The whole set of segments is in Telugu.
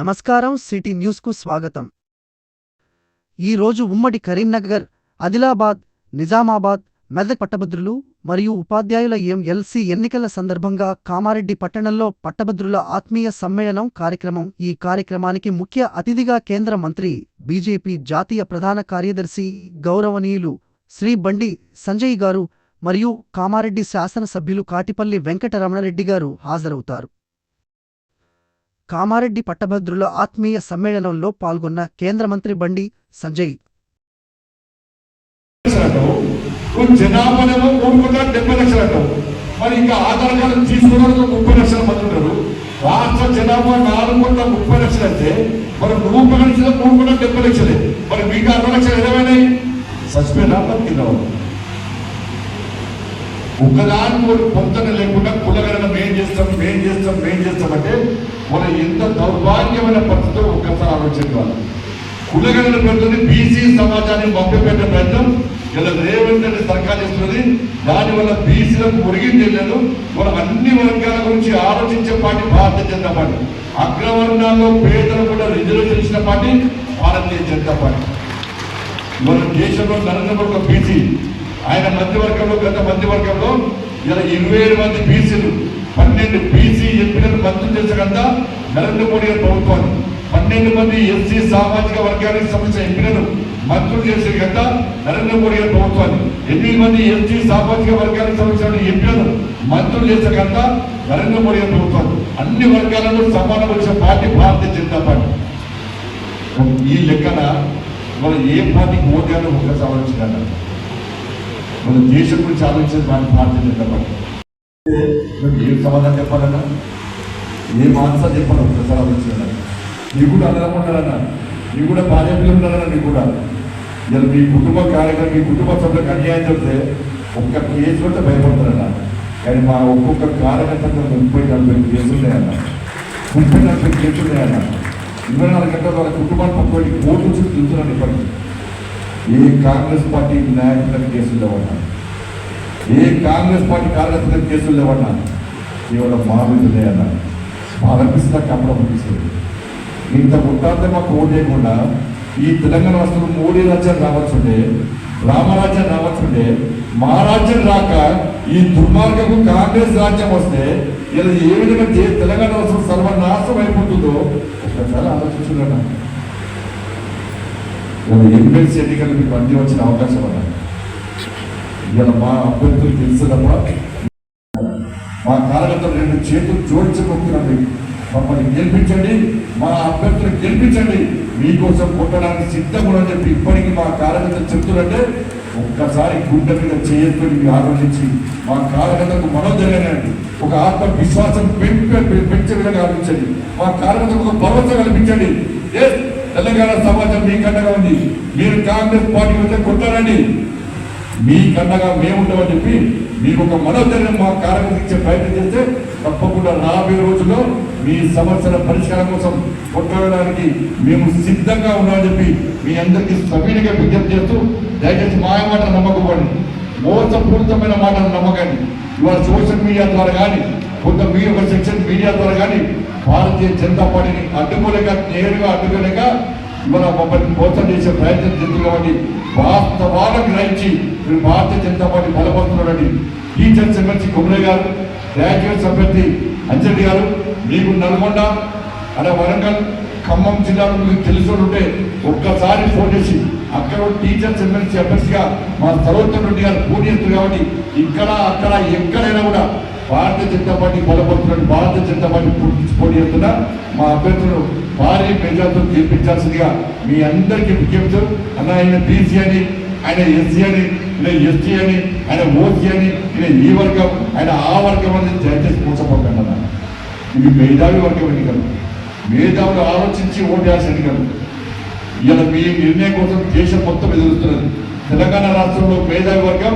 నమస్కారం. సిటీ న్యూస్కు స్వాగతం. ఈరోజు ఉమ్మడి కరీంనగర్, ఆదిలాబాద్, నిజామాబాద్, మెదక్ పట్టభద్రులు మరియు ఉపాధ్యాయుల ఎమ్మెల్సీ ఎన్నికల సందర్భంగా కామారెడ్డి పట్టణంలో పట్టభద్రుల ఆత్మీయ సమ్మేళనం కార్యక్రమం. ఈ కార్యక్రమానికి ముఖ్య అతిథిగా కేంద్ర మంత్రి, బీజేపీ జాతీయ ప్రధాన కార్యదర్శి గౌరవనీయులు శ్రీ బండి సంజయ్ గారు మరియు కామారెడ్డి శాసనసభ్యులు కాటిపల్లి వెంకటరమణరెడ్డి గారు హాజరవుతారు. కామారెడ్డి పట్టభద్రుల ఆత్మీయ సమ్మేళనంలో పాల్గొన్న కేంద్ర మంత్రి బండి సంజయ్ జనాభానేమో 3,70 లక్షలు మరి ఇంకా ఆధార్ కార్డు తీసుకున్న 30 లక్షల మంది ఉంటారు. రాష్ట్ర జనాభా 4,30 లక్షలు అయితే మరి 3 లక్షలు 3,70 లక్షలే. మరి మీకు 60 లక్షలు ఎలాగైనాయి? సస్పెండ్ కింద ఒక్కదాని పొంతన లేకుండా కులగణన మేం చేస్తామంటే మన ఎంత దౌర్భాగ్యమైన పరిస్థితితో ఒక్కసారి ఆలోచించాలి. కులగణన పెడుతుంది బీసీ సమాజాన్ని మభ్యపెట్టే ప్రయత్నం ఇలా రేవంత్ రెడ్డి సర్కార్ చేస్తున్నది. దానివల్ల బీసీలకు ఒరిగింది లేదు. మనం అన్ని వర్గాల గురించి ఆలోచించే పార్టీ భారతీయ జనతా పార్టీ. అగ్రవర్ణాల్లో పేదలు కూడా రిజర్వేషన్ ఇచ్చిన పార్టీ భారతీయ జనతా పార్టీ. మన దేశంలో నరేంద్ర మోడీ బీసీ ఆయన మంత్రివర్గంలో గత మంత్రివర్గంలో ఇలా 27 మంది బీసీలు 12 బీసీ ఎంపీలను మంత్రులు చేసకంతా నరేంద్ర మోడీ గారి ప్రభుత్వాన్ని 12 మంది ఎస్సీ సామాజిక వర్గానికి సంబంధించిన ఎంపీలను మంత్రులు చేసే కదా నరేంద్ర మోడీ గారి ప్రభుత్వాన్ని 8 మంది ఎస్సీ సామాజిక వర్గానికి సంబంధించిన ఎంపీలను మంత్రులు చేసే కదా నరేంద్ర మోడీ గారి ప్రభుత్వాన్ని అన్ని వర్గాలను సమానం వచ్చే పార్టీ భారతీయ జనతా పార్టీ. ఈ లెక్కన మన ఏ పార్టీకి ఓటాను ఒకసారి ఆలోచించాలి. మన దేశం గురించి ఆలోచించేది భారతీయ జనతా పార్టీ. ఏం సమాధానం చెప్పాలన్నా, ఏం ఆన్సర్ చెప్పాలి ఒకసారి ఆలోచించాలన్నా. నీకు కూడా అందరం ఉండాలన్నా, నీకు కూడా భార్య పిల్లలు ఉండాలన్నా. నీకు కూడా ఇలా మీ కుటుంబ కార్యక్రమం మీ కుటుంబ సభ్యులకు అన్యాయం చెప్తే ఒక్క కేసు కూడా భయపడతారన్నా. కానీ మా ఒక్కొక్క కార్యకర్తకు 30-40 కేసులు ఉన్నాయన్నా. 30-40 కేసులు ఉన్నాయన్నా. 24 గంటల వాళ్ళ కుటుంబాన్ని పక్కబడి కోర్టు చుట్టూ తింటున్నాను. ఇప్పటికీ ఏ కాంగ్రెస్ పార్టీ నాయకులకు కేసులు లేవన్నా, ఏ కాంగ్రెస్ పార్టీ కార్యకర్తలకు కేసులు లేవన్నా. కేవలం మా మీద ఉన్నాయన్నా. బాధపిస్తా కప్పడం అనిపిస్తుంది. ఇంత ముట్టాంతే మాకు ఓటు చేయకుండా ఈ తెలంగాణ రాష్ట్రంలో మోడీ రాజ్యం రావచ్చుండే, రామరాజ్యం రావచ్చుండే, మా రాజ్యం రాక ఈ దుర్మార్గకు కాంగ్రెస్ రాజ్యం వస్తే ఇలా ఏ విధంగా తెలంగాణ రాష్ట్రం సర్వనాశనం అయిపోతుందో ఒక్కసారి ఆలోచించుకున్నా. ఇలా ఎమ్మెల్సీ ఎన్నికలు మీకు అన్ని వచ్చిన అవకాశం అన్నా. ఇలా మా అభ్యర్థులు తెలుసు తప్ప మా కార్యకర్తలు 2 చేతులు జోడించబోతున్నాను. మమ్మల్ని గెలిపించండి, మా అభ్యర్థులు గెలిపించండి, మీకోసం కొట్టడానికి సిద్ధంగా అని చెప్పి ఇప్పటికీ మా కార్యకర్తలు చెప్తున్నట్టే ఒక్కసారి గుండె మీద చేయొద్దని మీరు ఆలోచించి మా కార్యకర్తలకు మనోధైర్యాన్ని ఒక ఆత్మవిశ్వాసం పెంచే విధంగా ఆలోచించండి. మా కార్యకర్తలకు ఒక భరోసా కల్పించండి. తెలంగాణ సమాజం మీ కన్నగా ఉంది. మీరు కాంగ్రెస్ పార్టీ వస్తే కొట్టారండి, మీ కన్నగా మేము ఉంటామని చెప్పి మీకు ఒక మనోధైర్యం మా కార్యక్రమం ఇచ్చే ప్రయత్నం చేస్తే తప్పకుండా రాబోయే రోజుల్లో మీ సమస్యల పరిష్కారం కోసం కొట్టడానికి మేము సిద్ధంగా ఉన్నామని చెప్పి మీ అందరికీ సవినీయంగా విజ్ఞప్తి చేస్తూ దయచేసి మాయ మాటలు నమ్మకపోండి, మోసపూరితమైన మాటలు నమ్మకండి. ఇవాళ సోషల్ మీడియా ద్వారా కానీ కొంత మీ ఒక సెక్షన్ మీడియా ద్వారా కానీ భారతీయ జనతా పార్టీని అడ్డుకోలేక నేరుగా అడ్డుకోలేక ఇవాళ మమ్మల్ని మోసం చేసే ప్రయత్నం చేస్తుంది. కాబట్టి వాస్తవాలను గ్రహించి మీరు భారతీయ జనతా పార్టీ బలపడుతున్నారండి. Teachers MLC Kumaraiah garu, graduates అభ్యర్థి అంజలి గారు, మీకు నల్గొండ అలా వరంగల్ ఖమ్మం జిల్లాలో మీకు తెలిసి ఉంటే ఒక్కసారి ఫోన్ చేసి అక్కడ టీచర్స్ ఎమ్మెల్సీ అభ్యర్థిగా మా సర్వోత్తమ్ రెడ్డి గారు పోటీ చేస్తారు. కాబట్టి ఇక్కడ అక్కడ ఎక్కడైనా కూడా భారతీయ జనతా పార్టీ బలపడుతున్నట్టు భారతీయ జనతా పార్టీ పోటీ చేస్తున్న మా అభ్యర్థులను భారీ మెజార్టీతో గెలిపించాల్సిందిగా మీ అందరికీ విజ్ఞప్తి. అన్న ఆయన బీసీ అని, ఆయన ఎస్సీ అని, ఇలా ఎస్టీ అని, ఆయన ఓసీ అని, ఇలా ఈ వర్గం, ఆయన ఆ వర్గం అనేది దయచేసి మోసపోకండి అన్న. ఇవి మేధావి వర్గం ఎన్నికలు, మేధావులు ఆలోచించి ఓటేయాల్సిన ఎన్నికలు. ఇలా మీ నిర్ణయం కోసం దేశం మొత్తం ఎదురుస్తున్నది. తెలంగాణ రాష్ట్రంలో మేధావి వర్గం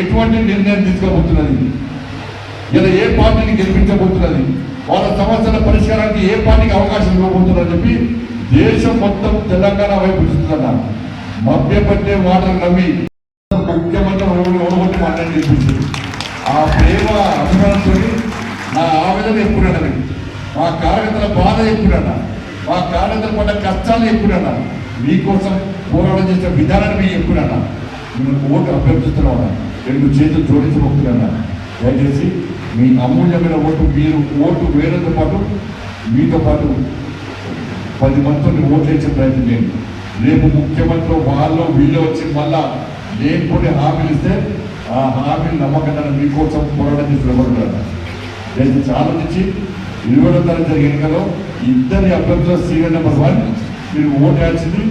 ఎటువంటి నిర్ణయం తీసుకోబోతున్నది, ఇలా ఏ పార్టీని గెలిపించబోతున్నది, వాళ్ళ సమస్యల పరిష్కారానికి ఏ పార్టీకి అవకాశం ఇవ్వబోతున్నారని చెప్పి దేశం మొత్తం తెలంగాణ వైపు చూస్తుందన్న. మభ్యపెట్టే మాటలు నమ్మి ముఖ్యమంత్రి ఓడగొట్టి మాట్లాడి గెలిపించింది. ఆ ప్రేమ అభిమానంతో నా ఆవేదన ఎప్పుడన్నా, మా కార్యకర్తల బాధ ఎప్పుడన్నా, మా కార్యకర్తల పడ్డ కష్టాలు చెప్పుకున్నా, మీకోసం పోరాటం చేసిన విధానాన్ని మీకు చెప్పుకున్నా. మీరు ఓటు అభ్యర్థిస్తున్నా, 2 చేతులు జోడించి మొక్కుతున్నా. దయచేసి మీ అమూల్యమైన ఓటు, మీరు ఓటు వేరేతో పాటు మీతో పాటు 10 మందితో ఓట్లు వేసే ప్రయత్నం చేయండి. రేపు ముఖ్యమంత్రి వాళ్ళు వీళ్ళు వచ్చి మళ్ళా లేకపోతే హామీలు ఇస్తే ఆ హామీలు నమ్మకంగా మీకోసం పోరాటం చేసి నిలబడుతున్నారు. దయచేసి ఆలోచించి 20వ తారీఖు జరిగిన ఎన్నికలో 2 అభ్యర్థుల సీరియల్ నెంబర్ 1 మీరు ఓటు వేయాల్సింది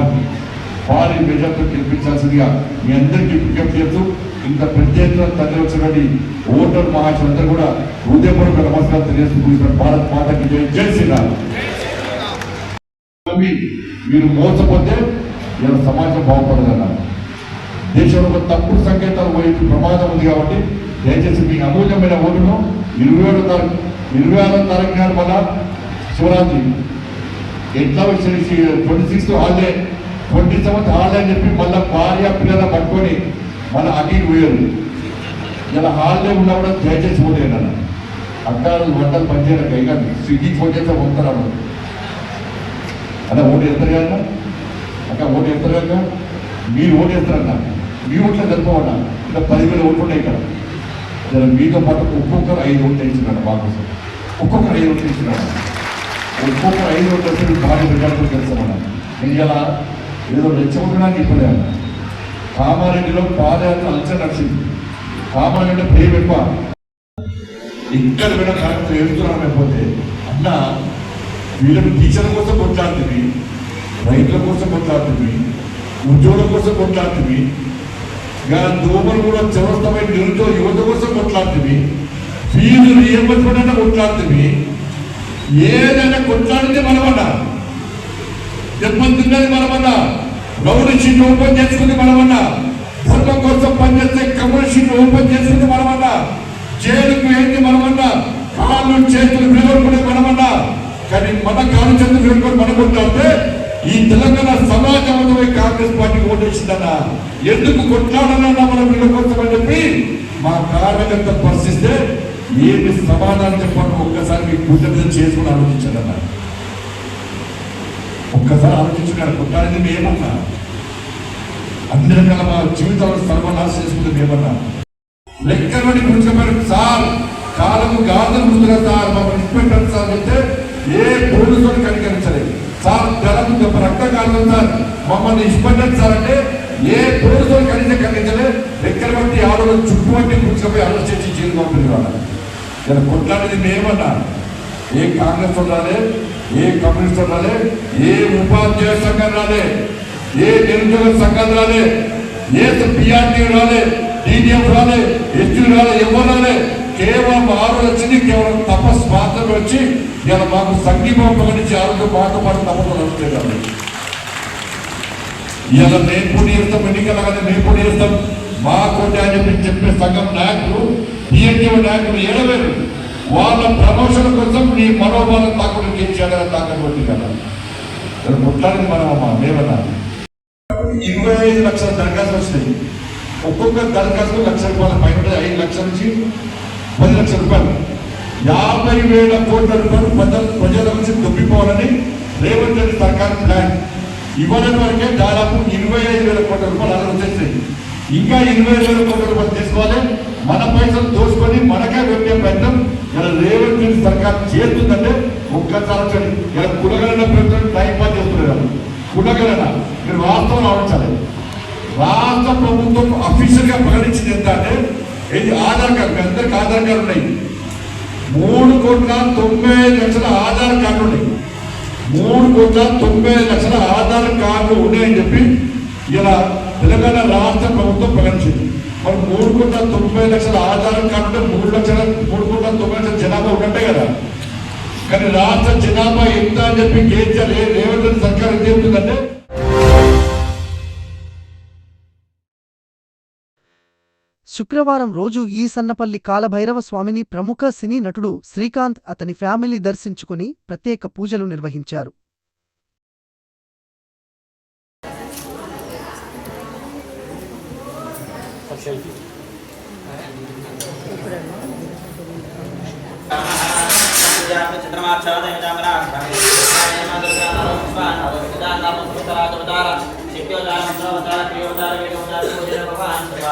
1 భారీ మెజార్టీతో గెలిపించాల్సిందిగా మీ అందరికీ విజ్ఞప్తి చేస్తూ, ఇంత పెద్ద ఎత్తున తల్లి వచ్చినటువంటి ఓటర్ మహాశులందరూ కూడా హృదయపూర్వక నమస్కారం తెలియజేసుకుంటున్నారు. భారత్ మాతకి జై, జై శ్రీరామ్. మీరు మోసపోతే ఇలా సమాజం బాగుపడదన్నారు. దేశంలో ఒక తప్పుడు సంకేతాలు వైపు ప్రమాదం ఉంది కాబట్టి దయచేసి మీ అమూల్యమైన ఓటును 26వ తారీఖు నాడు మన శివరాత్రి ఎట్లా 26th హాలిడే, 27th హాలిడే అని చెప్పి మళ్ళీ భార్య పిల్లల పట్టుకొని మళ్ళీ అటు పోయారు. ఇలా హాలిడే ఉన్నా కూడా దయచేసి ఓటేనా అక్కడ వంటలు పనిచేయడానికి ఇంకా స్విగ్గీకి ఫోన్ చేస్తే పంపుతారు. అలా ఓటు వేస్తారు కదా అక్కడ, ఓటు వేస్తారు కదా, మీరు ఓటు వేస్తారన్నా, మీ ఓట్లే సరిపోవన్నా. ఇంకా 10,000 ఓట్లు ఉన్నాయి ఇక్కడ. మీతో పాటు ఒక్కొక్కరు 5 ఓట్లు ఇచ్చినాడు మా కోసం, ఒక్కొక్కరు 5 ఓట్లు ఇచ్చినాడు. ఒక్కొక్కరు 5 ఓట్లు వస్తే మీరు భారీ మెజార్టీతో తెలుస్తామన్నా. నేను ఇలా ఏదో రెచ్చగొట్టడానికి ఇప్పుడే అన్న. కామారెడ్డిలో పాదయాత్ర అలసట నడిచింది. కామారెడ్డి ప్రేమ ఎక్కువ. ఇక్కడ కూడా కార్యక్రమం ఎదుగుతున్నామైపోతే అన్న వీళ్ళకి టీచర్ల కోసం కొట్లాడుతుంది, రైతుల కోసం కొట్లాడుతుంది, ఉద్యోగుల కోసం కొట్లాడుతుంది, దోమలు కూడా చవస్తమైన నిరుద్యోగ యువత కోసం కొట్లాడుతుంది, ఫీజులు ఏమన్నా కొట్లాడుతుంది. ఏదైనా కొట్లాడితే మనమన్నా, దెబ్బతిన్నది మనమన్నా, రౌడీ షీట్ ఓపెన్ చేసుకుంది మనమన్నా, ధర్మం కోసం పనిచేస్తే కమ్యూనిస్ట్ షీట్ ఓపెన్ చేసుకుంది మనమన్నా, జైలుకు ఏంటి మనమన్నా, కాళ్ళు చేతులు విలువడుకునేది మనమన్నా. కానీ మన కాళ్ళు చేతులు విలువడుకొని మనం కొట్లాడితే ఈ తెలంగాణ సమాజంలో కాంగ్రెస్ పార్టీకి ఓటేసిందన్న. ఎందుకు కొట్లాడాలన్నా మనం వీళ్ళ కోసం అని చెప్పి మా కార్యకర్త పరిశీలిస్తే ఏమి సమాధానం చెప్పాలని ఒక్కసారి మీ పూజ మీద చేసుకుని ఆలోచించాలన్న. ఒక్కసారి ఆలోచించుకున్నారు. కొట్లాడింది మేమన్నా, అన్ని రకాల మా జీవితాలను సర్వనాశం చేసుకుంది మేమన్నా. లెక్కలని గురించి సార్ కాలము గాజులు ముందుగా సార్ మమ్మల్ని ఇన్స్పెక్టర్ సార్ చెప్తే ఏ పోలీసులు కనికరించలేదు సార్. తెలంగాణ రక్త కాలం సార్ మమ్మల్ని ఇన్స్పెక్టర్ సార్ అంటే ఏ పోలీసులు కనికరించలేదు. లెక్కల బట్టి ఆడలు చుట్టుపట్టి కూర్చోపోయి అరెస్ట్ చేసి జైలు పంపించాలి. ఇలా కొట్లాడేది మేమన్నా. ఏ కాంగ్రెస్ రాలే, ఏ కమ్యూనిస్ట్ రాలే, ఏ ఉపాధ్యాయ సంఘం రాలే, ఏ నిరుద్యోగ సంఘాలు రాలే, ఏ పిఆర్టీ రాలే, టీడీఎఫ్ రాలే, ఎస్టీ రాలే, ఎవరు రాలే. కేవలం 6 వచ్చింది. కేవలం తపస్సు మాత్రమే వచ్చి ఇలా మాకు సంఘీభావం ప్రకటించి ఆరోగ్యం మాతో పాటు తప్పదు నడుస్తుంది. ఇలా మేము పోటీ చేస్తాం, ఎన్నికలగానే మేము పోటీ చేస్తాం, మా కోటి అని చెప్పే సంఘం నాయకులు, టీఎన్టీఓ నాయకులు ఏడవేరు. వాళ్ళ ప్రమోషన్ కోసం నీ మనోభావం తాకుండా గెలిచాడని తాకట్టు కదా. కొట్లాడింది మనమమ్మా మేమన్నా. 25 లక్షల దరఖాస్తులు వచ్చినాయి. ఒక్కొక్క దరఖాస్తు ₹1,00,000 పైన 5 లక్షల నుంచి 10 లక్షల రూపాయలు, 50,000 కోట్ల రూపాయలు ప్రజల నుంచి దొబ్బిపోవాలని రేవంత్ రెడ్డి సర్కార్ ప్లాన్. ఇవాళ వరకే దాదాపు 25,000 కోట్ల రూపాయలు అలా వచ్చేస్తాయి. ఇంకా 25,000 కోట్ల రూపాయలు తీసుకోవాలి. మన పైసలు దోచుకొని మనకే పెట్టే ప్రయత్నం ఇలా రేవంత్ రెడ్డి సర్కార్ చేస్తుందంటే ఒక్కసారి ఇలా కులగలన ప్రభుత్వం టైం పాస్ చేస్తున్నారు. కులగలన మీరు వాస్తవం ఆలోచించాలి. రాష్ట్ర ప్రభుత్వం అఫీషియల్ గా ప్రకటించింది ఎంత అంటే ఇది ఆధార్ కార్డు. మీ అందరికి ఆధార్ కార్డు ఉన్నాయి. 3,95,00,000 ఆధార్ కార్డులు ఉన్నాయి. 3,95,00,000 ఆధార్ కార్డులు ఉన్నాయని చెప్పి ఇలా తెలంగాణ రాష్ట్ర ప్రభుత్వం ప్రకటించింది. మరి 3,90,00,000 ఆధార్ కార్డు ఉంటే 3,90,00,000 జనాభా ఉన్నట్టే కదా. కానీ రాష్ట్ర జనాభా ఎంత అని చెప్పి కేసీఆర్ రేవంత్ రెడ్డి సర్కార్ ఏం చెప్తుందంటే శుక్రవారం రోజు ఈ సన్నపల్లి కాలభైరవ స్వామిని ప్రముఖ సినీ నటుడు శ్రీకాంత్ అతని ఫ్యామిలీ దర్శించుకుని ప్రత్యేక పూజలు నిర్వహించారు.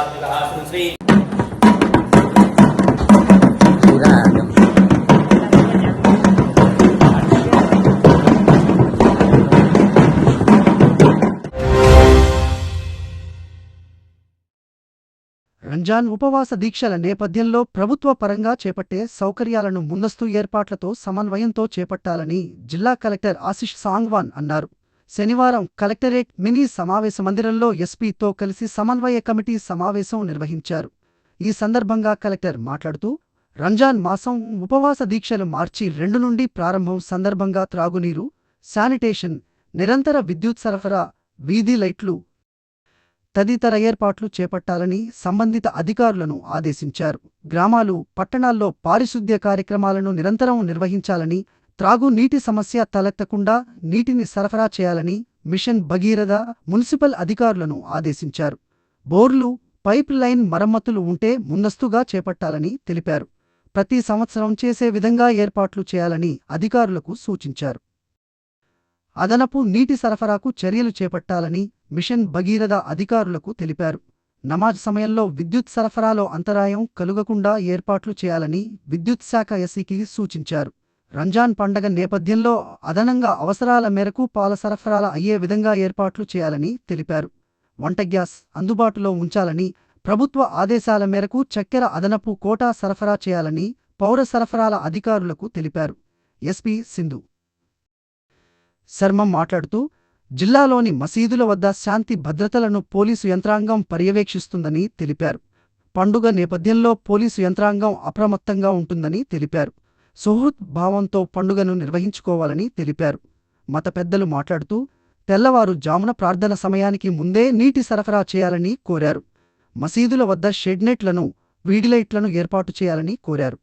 సాత్వికः శ్రీ రంజాన్ ఉపవాస దీక్షల నేపథ్యంలో ప్రభుత్వ పరంగా చేపట్టే సౌకర్యాలను ముందస్తు ఏర్పాట్లతో సమన్వయంతో చేపట్టాలని జిల్లా కలెక్టర్ ఆశిష్ సాంగ్వాన్ అన్నారు. శనివారం కలెక్టరేట్ మినీ సమావేశ మందిరంలో ఎస్పీతో కలిసి సమన్వయ కమిటీ సమావేశం నిర్వహించారు. ఈ సందర్భంగా కలెక్టర్ మాట్లాడుతూ, రంజాన్ మాసం ఉపవాస దీక్షలు మార్చి 2 నుండి ప్రారంభం సందర్భంగా త్రాగునీరు, శానిటేషన్, నిరంతర విద్యుత్ సరఫరా, వీధి లైట్లు తదితర ఏర్పాట్లు చేపట్టాలని సంబంధిత అధికారులను ఆదేశించారు. గ్రామాలు, పట్టణాల్లో పారిశుద్ధ్య కార్యక్రమాలను నిరంతరం నిర్వహించాలని, త్రాగు నీటి సమస్య తలెత్తకుండా నీటిని సరఫరా చేయాలని మిషన్ భగీరథ మున్సిపల్ అధికారులను ఆదేశించారు. బోర్లు, పైప్ లైన్ మరమ్మతులు ఉంటే ముందస్తుగా చేపట్టాలని తెలిపారు. ప్రతి సంవత్సరం చేసే విధంగా ఏర్పాట్లు చేయాలని అధికారులకు సూచించారు. అదనపు నీటి సరఫరాకు చర్యలు చేపట్టాలని మిషన్ భగీరథ అధికారులకు తెలిపారు. నమాజ్ సమయంలో విద్యుత్ సరఫరాలో అంతరాయం కలుగకుండా ఏర్పాట్లు చేయాలని విద్యుత్ శాఖ ఎస్ఈకి సూచించారు. రంజాన్ పండగ నేపథ్యంలో అదనంగా అవసరాల మేరకు పాల సరఫరాల అయ్యే విధంగా ఏర్పాట్లు చేయాలని తెలిపారు. వంట గ్యాస్ అందుబాటులో ఉంచాలని, ప్రభుత్వ ఆదేశాల మేరకు చక్కెర అదనపు కోటా సరఫరా చేయాలని పౌర సరఫరాల అధికారులకు తెలిపారు. ఎస్పీ సింధు శర్మ మాట్లాడుతూ, జిల్లాలోని మసీదుల వద్ద శాంతి భద్రతలను పోలీసు యంత్రాంగం పర్యవేక్షిస్తుందని తెలిపారు. పండుగ నేపథ్యంలో పోలీసు యంత్రాంగం అప్రమత్తంగా ఉంటుందని తెలిపారు. సుహృద్ భావంతో పండుగను నిర్వహించుకోవాలని తెలిపారు. మత పెద్దలు మాట్లాడుతూ, తెల్లవారు జామున ప్రార్థన సమయానికి ముందే నీటి సరఫరా చేయాలని కోరారు. మసీదుల వద్ద షెడ్నెట్లను, వీడిలైట్లను ఏర్పాటు చేయాలని కోరారు.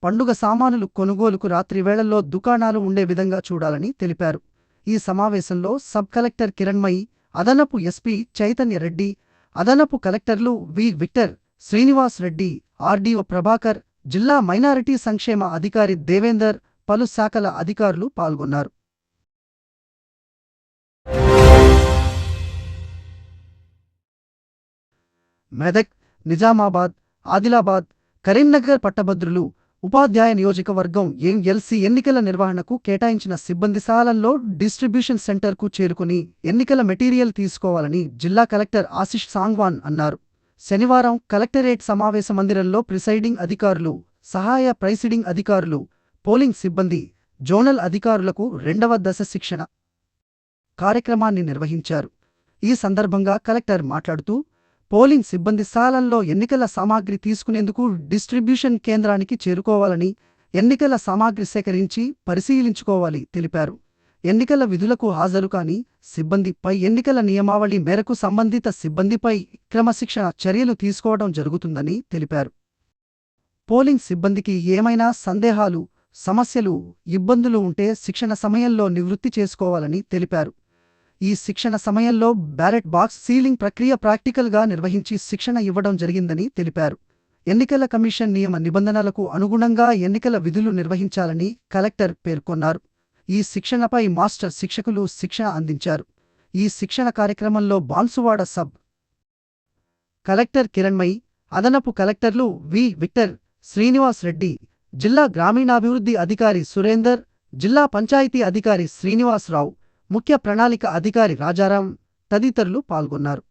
పండుగ సామానులు కొనుగోలుకు రాత్రి వేళల్లో దుకాణాలు ఉండే విధంగా చూడాలని తెలిపారు. ఈ సమావేశంలో సబ్ కలెక్టర్ కిరణ్మయి, అదనపు ఎస్పీ చైతన్య రెడ్డి, అదనపు కలెక్టర్లు వి విక్టర్, శ్రీనివాస్ రెడ్డి, ఆర్డీఓ ప్రభాకర్, జిల్లా మైనారిటీ సంక్షేమ అధికారి దేవేందర్, పలు శాఖల అధికారులు పాల్గొన్నారు. మెదక్, నిజామాబాద్, ఆదిలాబాద్, కరీంనగర్ పట్టభద్రులు, ఉపాధ్యాయ నియోజకవర్గం ఎంఎల్సీ ఎన్నికల నిర్వహణకు కేటాయించిన సిబ్బంది స్థానాల్లో డిస్ట్రిబ్యూషన్ సెంటర్కు చేరుకుని ఎన్నికల మెటీరియల్ తీసుకోవాలని జిల్లా కలెక్టర్ ఆశిష్ సాంగ్వాన్ అన్నారు. శనివారం కలెక్టరేట్ సమావేశ మందిరంలో ప్రిసైడింగ్ అధికారులు, సహాయ ప్రైసిడింగ్ అధికారులు, పోలింగ్ సిబ్బంది, జోనల్ అధికారులకు 2వ దశ శిక్షణ కార్యక్రమాన్ని నిర్వహించారు. ఈ సందర్భంగా కలెక్టర్ మాట్లాడుతూ, పోలింగ్ సిబ్బంది స్థానాల్లో ఎన్నికల సామాగ్రి తీసుకునేందుకు డిస్ట్రిబ్యూషన్ కేంద్రానికి చేరుకోవాలని, ఎన్నికల సామాగ్రి సేకరించి పరిశీలించుకోవాలి తెలిపారు. ఎన్నికల విధులకు హాజరు కాని సిబ్బందిపై ఎన్నికల నియమావళి మేరకు సంబంధిత సిబ్బందిపై క్రమశిక్షణ చర్యలు తీసుకోవడం జరుగుతుందని తెలిపారు. పోలింగ్ సిబ్బందికి ఏమైనా సందేహాలు, సమస్యలు, ఇబ్బందులు ఉంటే శిక్షణ సమయంలో నివృత్తి చేసుకోవాలని తెలిపారు. ఈ శిక్షణ సమయంలో బ్యాలెట్ బాక్స్ సీలింగ్ ప్రక్రియ ప్రాక్టికల్గా నిర్వహించి శిక్షణ ఇవ్వడం జరిగిందని తెలిపారు. ఎన్నికల కమిషన్ నియమ నిబంధనలకు అనుగుణంగా ఎన్నికల విధులు నిర్వహించాలని కలెక్టర్ పేర్కొన్నారు. ఈ శిక్షణపై మాస్టర్ శిక్షకులు శిక్షణ అందించారు. ఈ శిక్షణ కార్యక్రమంలో బాన్సువాడ సబ్ కలెక్టర్ కిరణ్మయి, అదనపు కలెక్టర్లు వి విక్టర్, శ్రీనివాస్ రెడ్డి, జిల్లా గ్రామీణాభివృద్ధి అధికారి సురేందర్, జిల్లా పంచాయతీ అధికారి శ్రీనివాసరావు, ముఖ్య ప్రణాళిక అధికారి రాజారాం తదితరులు పాల్గొన్నారు.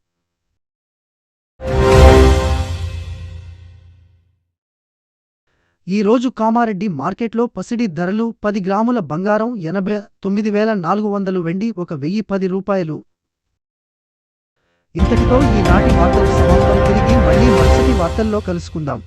ఈ రోజు కామారెడ్డి మార్కెట్లో పసిడి ధరలు 10 గ్రాముల బంగారం 89,400 వెండి 1,010 రూపాయలు. ఇంతటితో ఈనాటి వార్తలు సమాప్తం. తిరిగి మళ్ళీ మరుసటి వార్తల్లో కలుసుకుందాం.